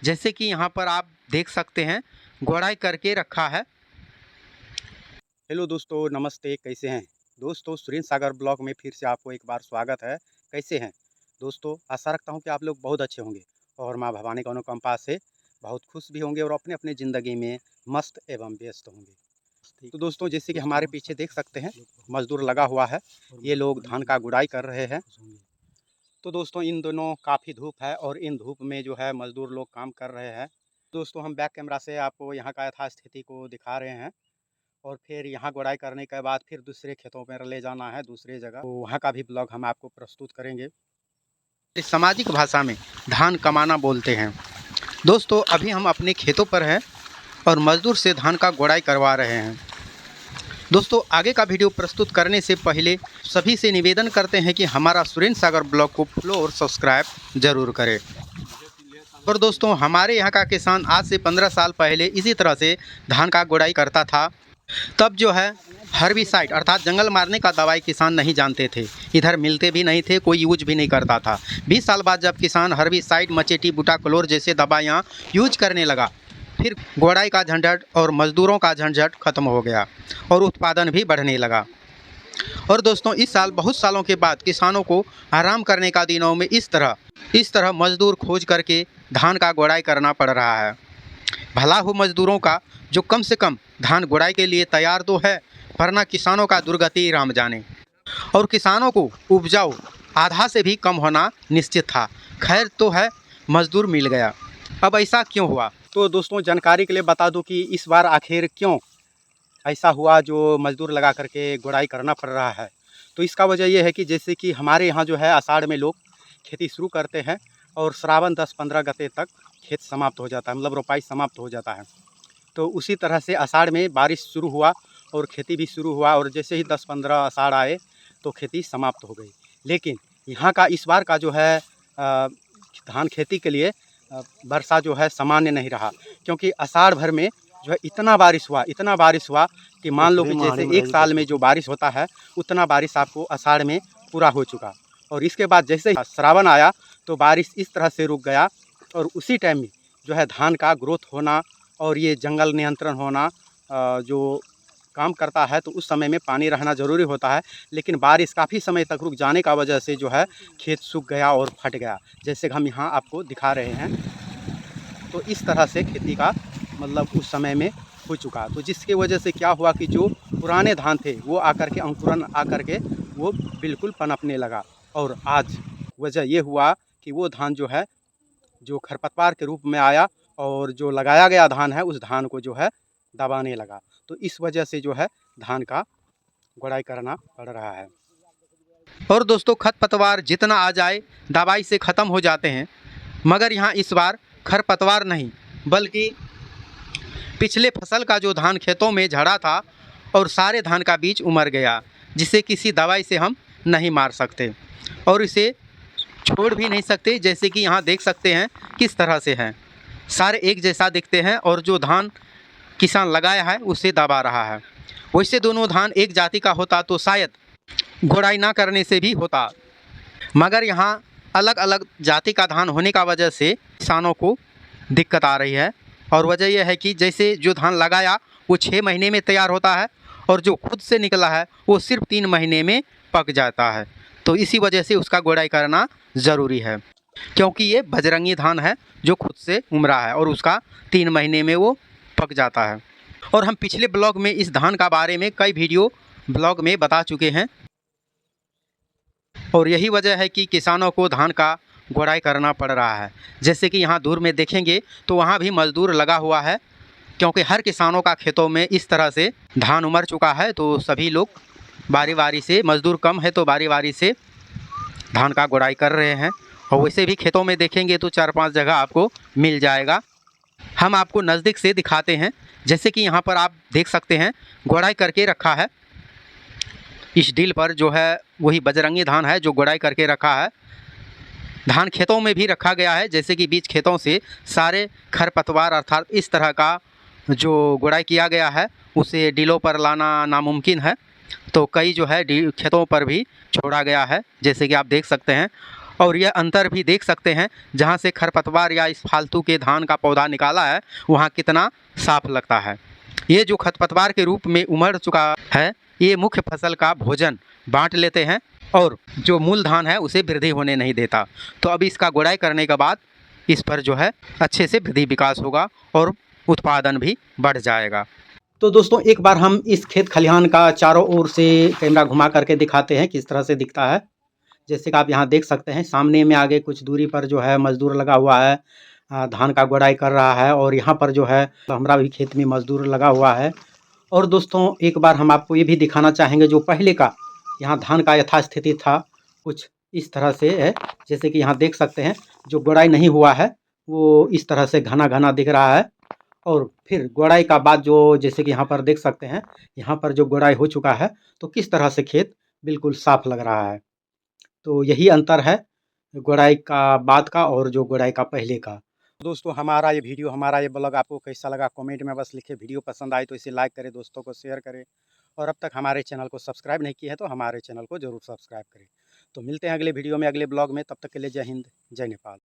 जैसे कि यहाँ पर आप देख सकते हैं गोड़ाई करके रखा है। हेलो दोस्तों, नमस्ते। कैसे हैं दोस्तों? सुरेंद्र सागर ब्लॉग में फिर से आपको एक बार स्वागत है। कैसे हैं दोस्तों? आशा रखता हूं कि आप लोग बहुत अच्छे होंगे और मां भवानी का अनुकंपा से बहुत खुश भी होंगे और अपने अपने ज़िंदगी में मस्त एवं व्यस्त होंगे। तो दोस्तों, जैसे कि हमारे पीछे देख सकते हैं मजदूर लगा हुआ है। ये लोग धान का गुड़ाई कर रहे हैं। तो दोस्तों, इन दोनों काफ़ी धूप है और इन धूप में जो है मजदूर लोग काम कर रहे हैं। दोस्तों, हम बैक कैमरा से आपको यहाँ का यथास्थिति को दिखा रहे हैं और फिर यहाँ गुड़ाई करने के बाद फिर दूसरे खेतों में ले जाना है दूसरी जगह, तो वहाँ का भी ब्लॉग हम आपको प्रस्तुत करेंगे। इस सामाजिक भाषा में धान कमाना बोलते हैं। दोस्तों, अभी हम अपने खेतों पर हैं और मजदूर से धान का गोड़ाई करवा रहे हैं। दोस्तों, आगे का वीडियो प्रस्तुत करने से पहले सभी से निवेदन करते हैं कि हमारा सुरेंद्र सागर ब्लॉग को फॉलो और सब्सक्राइब जरूर करें। और दोस्तों, हमारे यहाँ का किसान आज से 15 साल पहले इसी तरह से धान का गोड़ाई करता था। तब जो है हर्बिसाइड अर्थात जंगल मारने का दवाई किसान नहीं जानते थे, इधर मिलते भी नहीं थे, कोई यूज भी नहीं करता था। 20 साल बाद जब किसान हर्बिसाइड, मचेटी, बुटाक्लोर जैसे दवाइयाँ यूज करने लगा, फिर गोड़ाई का झंझट और मजदूरों का झंझट खत्म हो गया और उत्पादन भी बढ़ने लगा। और दोस्तों, इस साल बहुत सालों के बाद किसानों को आराम करने का दिनों में इस तरह मजदूर खोज करके धान का गोड़ाई करना पड़ रहा है। भला हो मजदूरों का जो कम से कम धान गोड़ाई के लिए तैयार तो है, वरना किसानों का दुर्गति राम जाने। और किसानों को उपजाऊ आधा से भी कम होना निश्चित था। खैर तो है, मजदूर मिल गया। अब ऐसा क्यों हुआ? तो दोस्तों, जानकारी के लिए बता दूं कि इस बार आखिर क्यों ऐसा हुआ जो मजदूर लगा करके गुड़ाई करना पड़ रहा है। तो इसका वजह यह है कि जैसे कि हमारे यहाँ जो है आषाढ़ में लोग खेती शुरू करते हैं और श्रावण 10-15 गते तक खेत समाप्त हो जाता है, मतलब रोपाई समाप्त हो जाता है। तो उसी तरह से आषाढ़ में बारिश शुरू हुआ और खेती भी शुरू हुआ और जैसे ही 10-15 आषाढ़ आए तो खेती समाप्त हो गई। लेकिन यहाँ का इस बार का जो है धान खेती के लिए वर्षा जो है सामान्य नहीं रहा, क्योंकि आषाढ़ भर में जो है इतना बारिश हुआ कि मान लो कि जैसे एक साल में जो बारिश होता है उतना बारिश आपको आषाढ़ में पूरा हो चुका। और इसके बाद जैसे ही श्रावण आया तो बारिश इस तरह से रुक गया और उसी टाइम में जो है धान का ग्रोथ होना और ये जंगल नियंत्रण होना जो काम करता है, तो उस समय में पानी रहना ज़रूरी होता है। लेकिन बारिश काफ़ी समय तक रुक जाने का वजह से जो है खेत सूख गया और फट गया, जैसे हम यहाँ आपको दिखा रहे हैं। तो इस तरह से खेती का मतलब उस समय में हो चुका। तो जिसकी वजह से क्या हुआ कि जो पुराने धान थे वो आकर के अंकुरन आकर के वो बिल्कुल पनपने लगा। और आज वजह ये हुआ कि वो धान जो है जो खरपतवार के रूप में आया और जो लगाया गया धान है उस धान को जो है दबाने लगा। तो इस वजह से जो है धान का गुड़ाई करना पड़ रहा है। और दोस्तों, खरपतवार जितना आ जाए दवाई से ख़त्म हो जाते हैं, मगर यहाँ इस बार खरपतवार नहीं बल्कि पिछले फसल का जो धान खेतों में झड़ा था और सारे धान का बीज उमड़ गया, जिसे किसी दवाई से हम नहीं मार सकते और इसे छोड़ भी नहीं सकते। जैसे कि यहाँ देख सकते हैं किस तरह से हैं, सारे एक जैसा दिखते हैं और जो धान किसान लगाया है उसे दबा रहा है। वैसे दोनों धान एक जाति का होता तो शायद गोड़ाई ना करने से भी होता, मगर यहाँ अलग अलग जाति का धान होने का वजह से किसानों को दिक्कत आ रही है। और वजह यह है कि जैसे जो धान लगाया वो 6 महीने में तैयार होता है और जो खुद से निकला है वो सिर्फ 3 महीने में पक जाता है। तो इसी वजह से उसका गोड़ाई करना ज़रूरी है, क्योंकि ये बजरंगी धान है जो खुद से उमड़ा है और उसका 3 महीने में वो पक जाता है। और हम पिछले ब्लॉग में इस धान का बारे में कई वीडियो ब्लॉग में बता चुके हैं और यही वजह है कि किसानों को धान का गोड़ाई करना पड़ रहा है। जैसे कि यहाँ दूर में देखेंगे तो वहाँ भी मजदूर लगा हुआ है, क्योंकि हर किसानों का खेतों में इस तरह से धान उमड़ चुका है। तो सभी लोग बारी बारी से, मजदूर कम है तो बारी बारी से धान का गोड़ाई कर रहे हैं। और वैसे भी खेतों में देखेंगे तो 4-5 जगह आपको मिल जाएगा। हम आपको नज़दीक से दिखाते हैं। जैसे कि यहाँ पर आप देख सकते हैं गोड़ाई करके रखा है। इस डील पर जो है वही बजरंगी धान है जो गोड़ाई करके रखा है। धान खेतों में भी रखा गया है, जैसे कि बीच खेतों से सारे खरपतवार अर्थात इस तरह का जो गोड़ाई किया गया है उसे डीलों पर लाना नामुमकिन है। तो कई जो है खेतों पर भी छोड़ा गया है, जैसे कि आप देख सकते हैं। और यह अंतर भी देख सकते हैं, जहाँ से खरपतवार या इस फालतू के धान का पौधा निकाला है वहाँ कितना साफ लगता है। ये जो खरपतवार के रूप में उमड़ चुका है, ये मुख्य फसल का भोजन बांट लेते हैं और जो मूल धान है उसे वृद्धि होने नहीं देता। तो अब इसका गुड़ाई करने के बाद इस पर जो है अच्छे से वृद्धि विकास होगा और उत्पादन भी बढ़ जाएगा। तो दोस्तों एक बार हम इस खेत खलिहान का चारों ओर से कैमरा घुमा करके दिखाते हैं किस तरह से दिखता है। जैसे कि आप यहाँ देख सकते हैं, सामने में आगे कुछ दूरी पर जो है मजदूर लगा हुआ है, धान का गुड़ाई कर रहा है। और यहाँ पर जो है हमारा भी खेत में मजदूर लगा हुआ है। और दोस्तों एक बार हम आपको ये भी दिखाना चाहेंगे, जो पहले का यहाँ धान का यथास्थिति था कुछ इस तरह से है। जैसे कि यहाँ देख सकते हैं जो गुड़ाई नहीं हुआ है वो इस तरह से घना घना दिख रहा है। और फिर गुड़ाई का बाद जो जैसे कि यहाँ पर देख सकते हैं, यहाँ पर जो गुड़ाई हो चुका है तो किस तरह से खेत बिल्कुल साफ लग रहा है। तो यही अंतर है गुड़ाई का बाद का और जो गुड़ाई का पहले का। दोस्तों हमारा ये वीडियो, हमारा ये ब्लॉग आपको कैसा लगा कमेंट में बस लिखे। वीडियो पसंद आए तो इसे लाइक करें, दोस्तों को शेयर करें, और अब तक हमारे चैनल को सब्सक्राइब नहीं किया है तो हमारे चैनल को ज़रूर सब्सक्राइब करें। तो मिलते हैं अगले वीडियो में, अगले ब्लॉग में। तब तक के लिए जय हिंद, जय नेपाल।